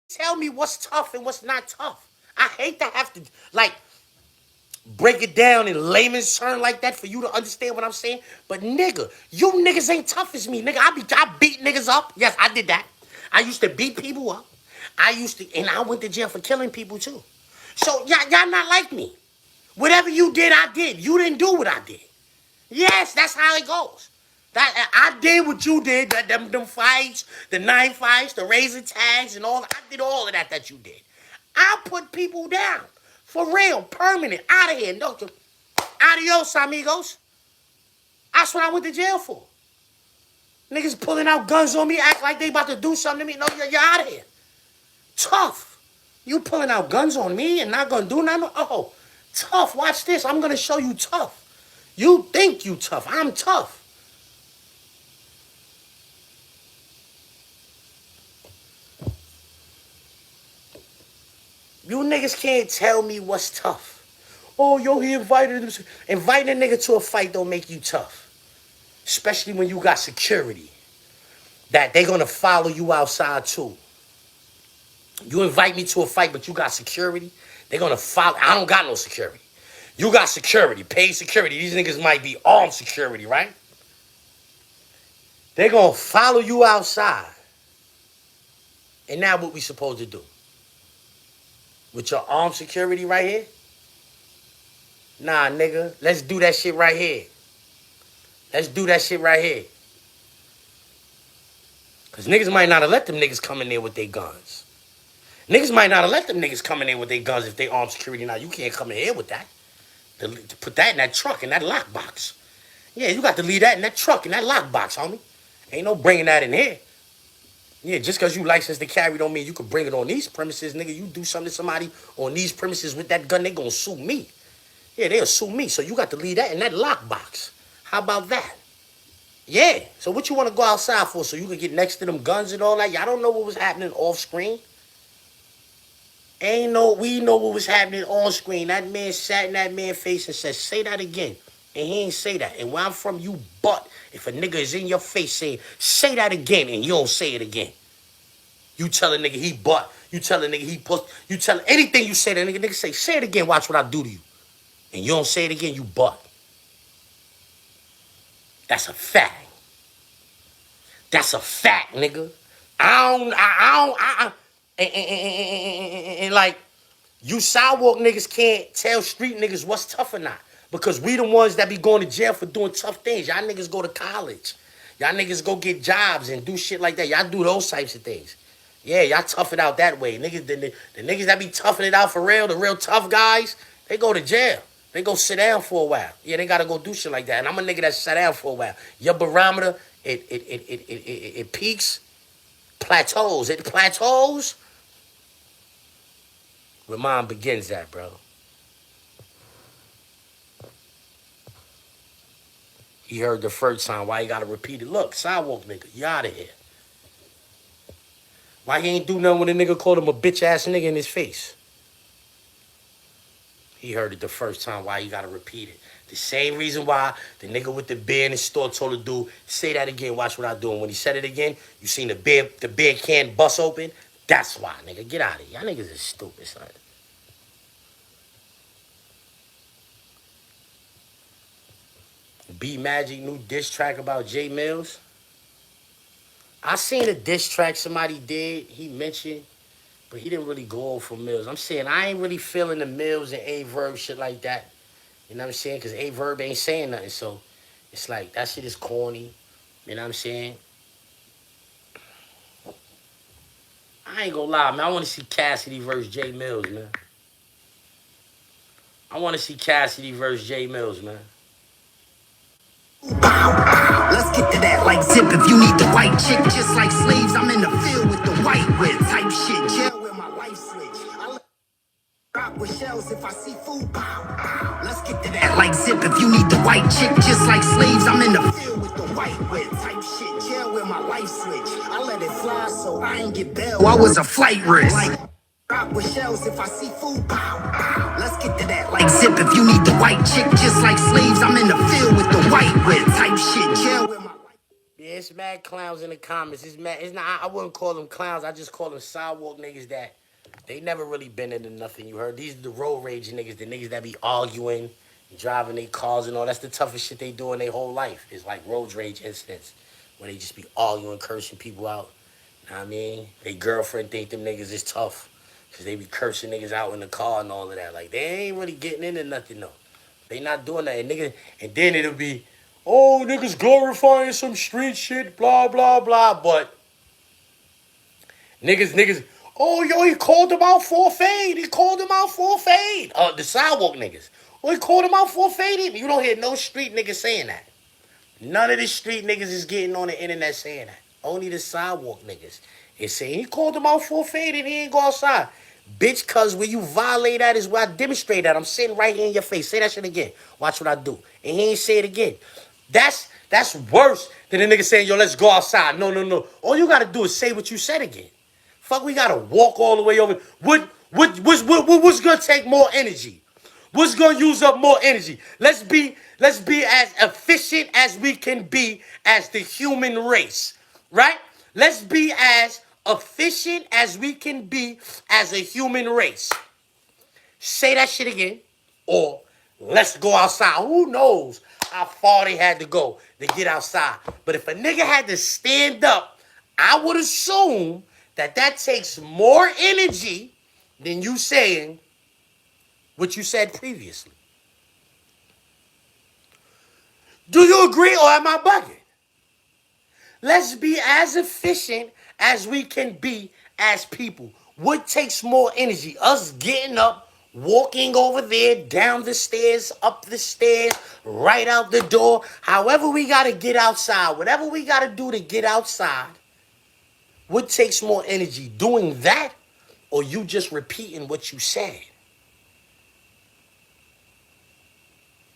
tell me what's tough and what's not tough. I hate to have to like break it down in layman's terms like that for you to understand what I'm saying. But nigga, you niggas ain't tough as me. Nigga, I beat niggas up. Yes, I did that. I used to beat people up. And I went to jail for killing people too. So y'all not like me. Whatever you did, I did. You didn't do what I did. Yes, that's how it goes. That I did what you did. Them fights, the knife fights, the razor tags, and all. I did all of that you did. I put people down for real, permanent, out of here. No, adios, amigos. That's what I went to jail for. Niggas pulling out guns on me, act like they about to do something to me. No, you're out of here. Tough. You pulling out guns on me and not gonna do nothing? Oh, tough. Watch this. I'm gonna show you tough. You think you tough. I'm tough. You niggas can't tell me what's tough. Oh, yo, he invited him. Inviting a nigga to a fight don't make you tough. Especially when you got security. That they gonna follow you outside too. You invite me to a fight, but you got security. They gonna follow. I don't got no security. You got security, paid security. These niggas might be armed security, right? They gonna follow you outside. And now what we supposed to do? With your armed security right here? Nah, nigga. Let's do that shit right here. Let's do that shit right here. Because niggas might not have let them niggas come in there with their guns. Niggas might not have let them niggas come in there with their guns if they armed security. Now, you can't come in here with that. To put that in that truck, in that lockbox. Yeah, you got to leave that in that truck, in that lockbox, homie. Ain't no bringing that in here. Yeah, just because you licensed to carry don't mean you can bring it on these premises, nigga. You do something to somebody on these premises with that gun, they gonna sue me. Yeah, they'll sue me. So you got to leave that in that lockbox. How about that? Yeah. So what you want to go outside for? So you can get next to them guns and all that? Y'all don't know what was happening off screen? We know what was happening on screen. That man sat in that man's face and said, say that again. And he ain't say that. And where I'm from, you butt. If a nigga is in your face saying, say that again, and you don't say it again. You tell a nigga he butt. You tell a nigga he puss. You tell anything you say to a nigga say it again, watch what I do to you. And you don't say it again, you butt. That's a fact. That's a fact, nigga. And like, you sidewalk niggas can't tell street niggas what's tough or not. Because we the ones that be going to jail for doing tough things. Y'all niggas go to college. Y'all niggas go get jobs and do shit like that. Y'all do those types of things. Yeah, y'all tough it out that way. Niggas, the niggas that be toughing it out for real, the real tough guys, they go to jail. They go sit down for a while. Yeah, they gotta go do shit like that. And I'm a nigga that sat down for a while. Your barometer, it peaks, plateaus. It plateaus where mine begins at, bro. He heard the first time. Why he gotta repeat it? Look, sidewalk nigga, you out of here. Why he ain't do nothing when a nigga called him a bitch ass nigga in his face? He heard it the first time. Why he gotta repeat it? The same reason why the nigga with the beer in the store told the dude, say that again, watch what I do. And when he said it again, you seen the beer can bust open? That's why, nigga. Get out of here. Y'all niggas is stupid, son. B Magic new diss track about Jay Mills. I seen a diss track somebody did. He mentioned, but he didn't really go over for Mills. I'm saying I ain't really feeling the Mills and A-Verb shit like that. You know what I'm saying? Because A-Verb ain't saying nothing. So it's like, that shit is corny. You know what I'm saying? I ain't gonna lie, man. I want to see Cassidy versus Jay Mills, man. I want to see Cassidy versus Jay Mills, man. Let's get to that like zip. If you need the white chick, just like slaves, I'm in the field with the white whip type shit. Jail where my life switch. I rock with shells if I see food. Let's get to that like zip. If you need the white chick, just like slaves, I'm in the field with the white whip type shit. Jail where my life switch. I let it fly so I ain't get bailed. I was a flight risk. Like rock with shells if I see food. Let's get to that like zip. If you need the white chick, just like slaves, I'm in the field with the white whip type shit. Jail with my it's mad clowns in the comments. It's mad. It's not. I wouldn't call them clowns. I just call them sidewalk niggas that they never really been into nothing. You heard? These are the road rage niggas. The niggas that be arguing, driving their cars and all. That's the toughest shit they do in their whole life. It's like road rage incidents where they just be arguing, cursing people out. Know what I mean? They girlfriend think them niggas is tough because they be cursing niggas out in the car and all of that. Like, they ain't really getting into nothing, though. They not doing that. And, niggas, and then it'll be, oh, niggas glorifying some street shit, blah, blah, blah. But niggas, oh, yo, he called him out for a fade. He called him out for a fade. The sidewalk niggas. Oh, he called him out for a fade. You don't hear no street niggas saying that. None of the street niggas is getting on the internet saying that. Only the sidewalk niggas is saying he called him out for a fade and he ain't go outside. Bitch, cuz where you violate that is where I demonstrate that. I'm sitting right here in your face. Say that shit again. Watch what I do. And he ain't say it again. That's worse than a nigga saying, yo, let's go outside. No. All you gotta do is say what you said again. Fuck, we gotta walk all the way over. What's gonna take more energy? What's gonna use up more energy? Let's be as efficient as we can be as the human race, right? Let's be as efficient as we can be as a human race. Say that shit again, or let's go outside. Who knows how far they had to go to get outside? But if a nigga had to stand up, I would assume that takes more energy than you saying what you said previously. Do you agree or am I bugging? Let's be as efficient as we can be as people. What takes more energy? Us getting up, walking over there, down the stairs, up the stairs, right out the door. However we got to get outside, whatever we got to do to get outside. What takes more energy? Doing that or you just repeating what you said?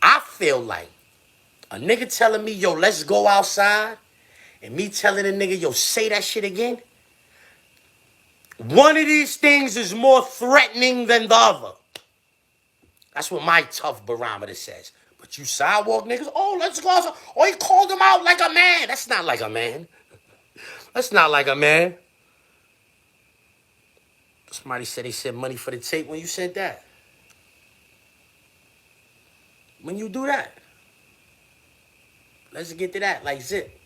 I feel like a nigga telling me, yo, let's go outside, and me telling a nigga, yo, say that shit again. One of these things is more threatening than the other. That's what my tough barometer says. But you sidewalk niggas, oh, let's go outside. Oh, he called him out like a man. That's not like a man. That's not like a man. Somebody said they sent money for the tape when you said that. When you do that. Let's get to that, like zip.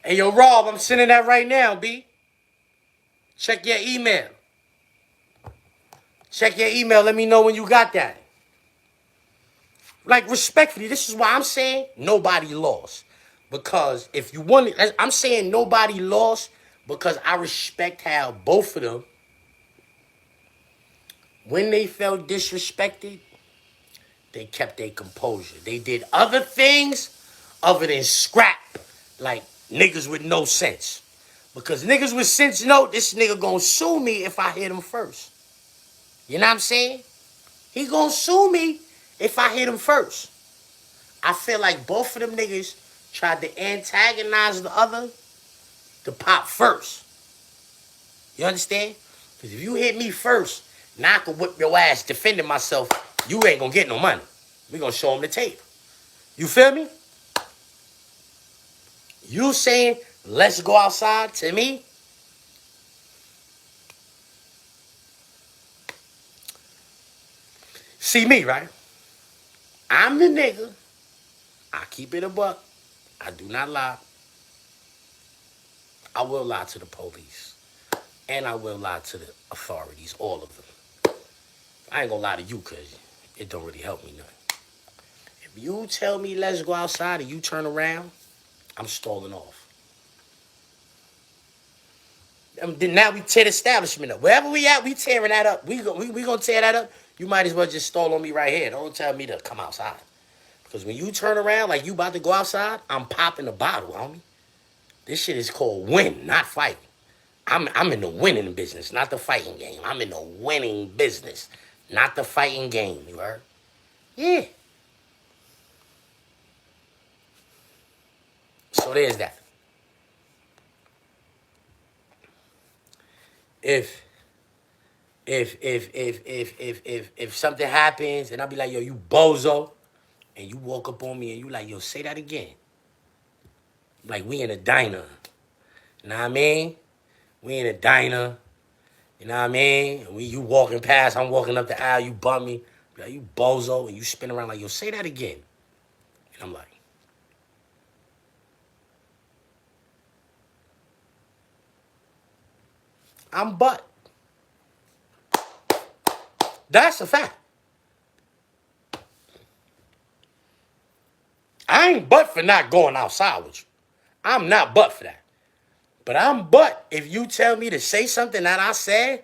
Hey, yo, Rob, I'm sending that right now, B. Check your email. Check your email. Let me know when you got that. Like, respectfully, this is why I'm saying nobody lost. Because if you want it, I'm saying nobody lost because I respect how both of them, when they felt disrespected, they kept their composure. They did other things other than scrap, like niggas with no sense. Because niggas with sense know this nigga gonna sue me if I hit him first. You know what I'm saying? He gonna sue me if I hit him first. I feel like both of them niggas tried to antagonize the other to pop first. You understand? Because if you hit me first, now I can whip your ass defending myself. You ain't gonna get no money. We gonna show him the tape. You feel me? You saying, let's go outside to me? See me, right? I'm the nigga. I keep it a buck. I do not lie. I will lie to the police. And I will lie to the authorities, all of them. I ain't gonna lie to you because it don't really help me nothing. If you tell me let's go outside and you turn around, I'm stalling off. Then now we tear the establishment up. Wherever we at, we tearing that up. We gonna tear that up. You might as well just stall on me right here. Don't tell me to come outside. Because when you turn around like you about to go outside, I'm popping the bottle, homie. This shit is called win, not fight. I'm in the winning business, not the fighting game. I'm in the winning business, not the fighting game, you heard? Yeah. So there's that. If something happens and I'll be like, yo, you bozo, and you walk up on me and you like, yo, say that again. Like we in a diner. You know what I mean? We in a diner. You know what I mean? And you walking past, I'm walking up the aisle, you bump me. Be like, you bozo, and you spin around like, yo, say that again. And I'm like, I'm butt. That's a fact. I ain't butt for not going outside with you. I'm not butt for that. But I'm butt if you tell me to say something that I said,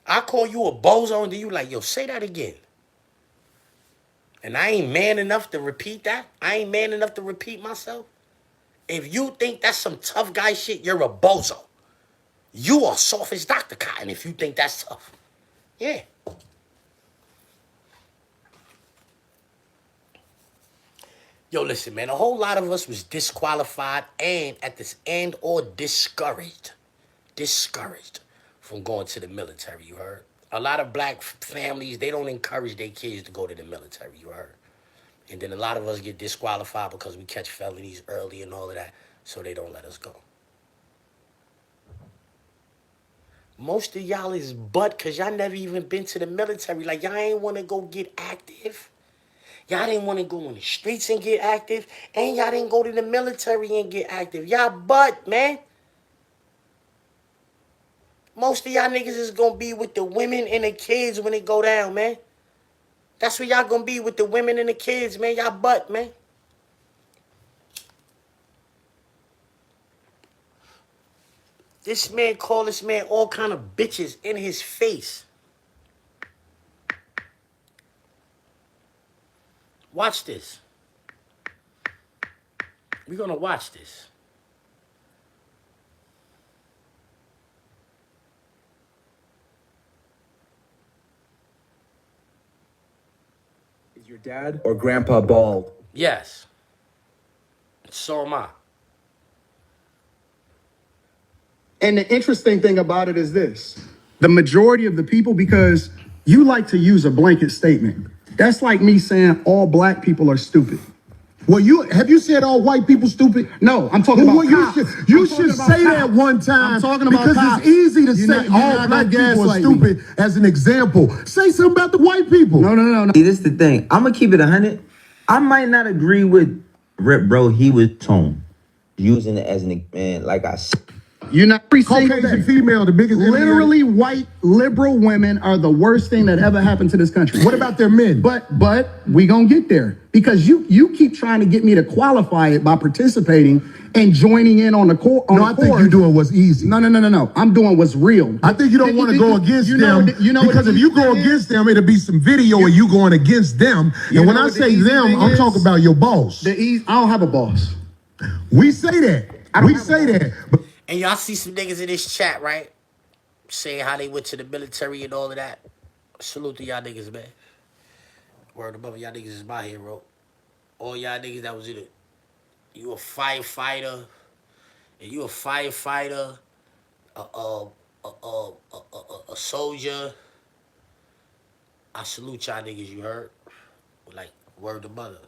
I call you a bozo and then you like, yo, say that again. And I ain't man enough to repeat that. I ain't man enough to repeat myself. If you think that's some tough guy shit, you're a bozo. You are soft as Dr. Cotton if you think that's tough. Yeah. Yo, listen, man, a whole lot of us was disqualified and at this end or discouraged from going to the military, you heard? A lot of black families, they don't encourage their kids to go to the military, you heard? And then a lot of us get disqualified because we catch felonies early and all of that, so they don't let us go. Most of y'all is butt because y'all never even been to the military. Like, y'all ain't want to go get active. Y'all didn't want to go on the streets and get active. And y'all didn't go to the military and get active. Y'all butt, man. Most of y'all niggas is going to be with the women and the kids when it go down, man. That's where y'all going to be with the women and the kids, man. Y'all butt, man. This man called this man all kind of bitches in his face. Watch this. We're going to watch this. Is your dad or grandpa bald? Yes. So am I. And the interesting thing about it is this. The majority of the people, because you like to use a blanket statement. That's like me saying all black people are stupid. Well, have you said all white people stupid? No, I'm talking about cops. You should say that one time. I'm talking about because cops. it's easy to You're say not all gonna black people are gaslight me. stupid as an example. Say something about the white people. No. See, this is the thing. I'm gonna keep it 100. I might not agree with Rip, bro. He was tone using it as an man, like I said. You're not every single Caucasian day. female, the biggest enemy. Literally, white liberal women are the worst thing that ever happened to this country. What about their men? But we gonna get there because you keep trying to get me to qualify it by participating and joining in on the court. No, I think you're doing what's easy. No. I'm doing what's real. I think you don't want to go against them because because if you go against them, it'll be some video of you going against them. And when I say them, I'm talking about your boss. I don't have a boss. We say that. We say that. But And y'all see some niggas in this chat, right? Saying how they went to the military and all of that. Salute to y'all niggas, man. Word above, y'all niggas is my hero. All y'all niggas that was in it. You a firefighter. And you a firefighter. A soldier. I salute y'all niggas, you heard? Like, word to mother.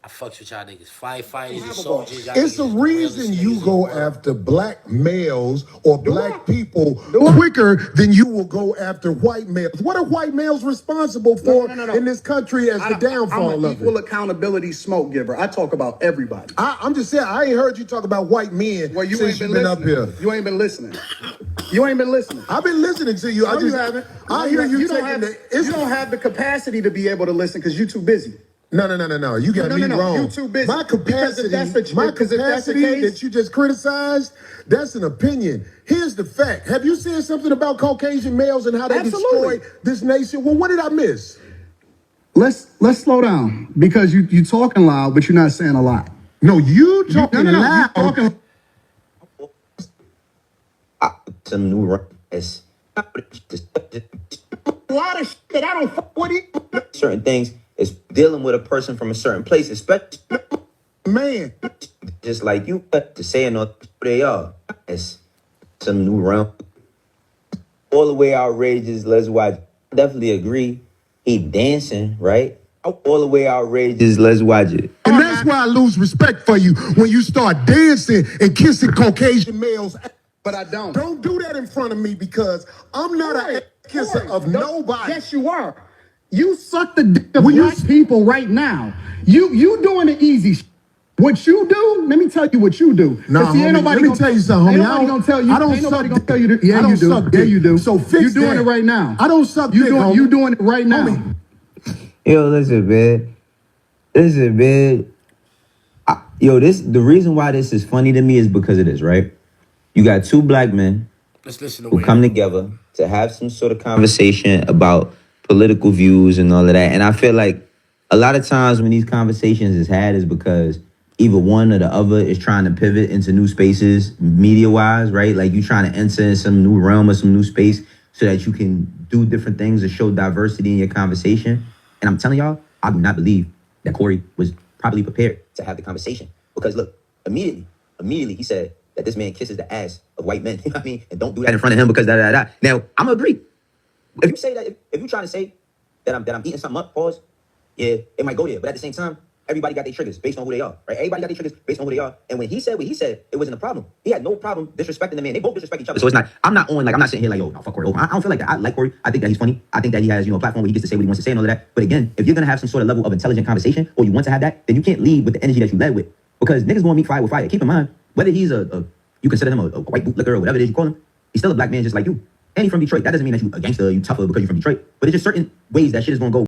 I fucks with y'all niggas. Firefighters and soldiers. Y'all it's niggas the is the reason realest you niggas go in the world. after black males or black people quicker than you will go after white males. What are white males responsible for in this country as the downfall I'm an of equal it? accountability smoke giver. I talk about everybody. I'm just saying, I ain't heard you talk about white men Well, you since ain't been you've been listening. up here. You ain't been listening. You ain't been listening. I've been listening to you. No, you haven't. I hear you don't taking have, the. you don't have the capacity to be able to listen because you're too busy. No. You got me wrong. You too busy. My capacity, Because if that's the case- that you just criticized, that's an opinion. Here's the fact. Have you said something about Caucasian males and how they Absolutely. destroy this nation? Well, what did I miss? Let's slow down because you talking loud, but you're not saying a lot. No, you talking No. loud. You talking. Some new it's A lot of shit that I don't fuck with it. certain things is dealing with a person from a certain place, especially Man, just like you to saying who they are. It's some new round. All the way outrageous. Let's watch. Definitely agree. He dancing, right? All the way outrageous. Let's watch it. and that's why I lose respect for you when you start dancing and kissing Caucasian males. But I don't. Don't do that in front of me because I'm not a kisser of nobody. Yes, you are. You suck the dick of Will you black people right now. You doing the easy. What you do? Let me tell you what you do. 'Cause Nah, see, ain't homie, nobody let me tell you something, Ain't homie. nobody gonna tell you. I don't Ain't nobody suck gonna tell you. dick. Yeah, I you don't do. suck Yeah, dick. you do. So fix you doing that. it right now. I don't suck You dick, doing homie. you doing it right now. Homie. Yo, listen, man. Listen, man. The reason why this is funny to me is because of this, right? You got two black men Let's listen to who Wayne. come together to have some sort of conversation about political views and all of that. And I feel like a lot of times when these conversations is had is because either one or the other is trying to pivot into new spaces, media-wise, right? Like you trying to enter in some new realm or some new space so that you can do different things to show diversity in your conversation. And I'm telling y'all, I do not believe that Corey was probably prepared to have the conversation. Because look, immediately he said that this man kisses the ass of white men. You know what I mean? And don't do that in front of him because da. Now, I'm gonna agree. If you say that, if you're trying to say that I'm eating something up, pause, yeah, it might go there. But at the same time, everybody got their triggers based on who they are, right? Everybody got their triggers based on who they are. And when he said what he said, it wasn't a problem. He had no problem disrespecting the man. They both disrespect each other. So it's not, I'm not sitting here like, yo, no, fuck Corey. I don't feel like that. I like Corey. I think that he's funny. I think that he has, a platform where he gets to say what he wants to say and all of that. But again, if you're gonna have some sort of level of intelligent conversation or you want to have that, then you can't lead with the energy that you led with. Because niggas gonna meet fire with fire. Keep in mind, whether he's you consider him a white bootlicker or whatever it is you call him, he's still a black man just like you. And he's from Detroit. That doesn't mean that you a gangster, you tougher because you're from Detroit. But it's just certain ways that shit is gonna go.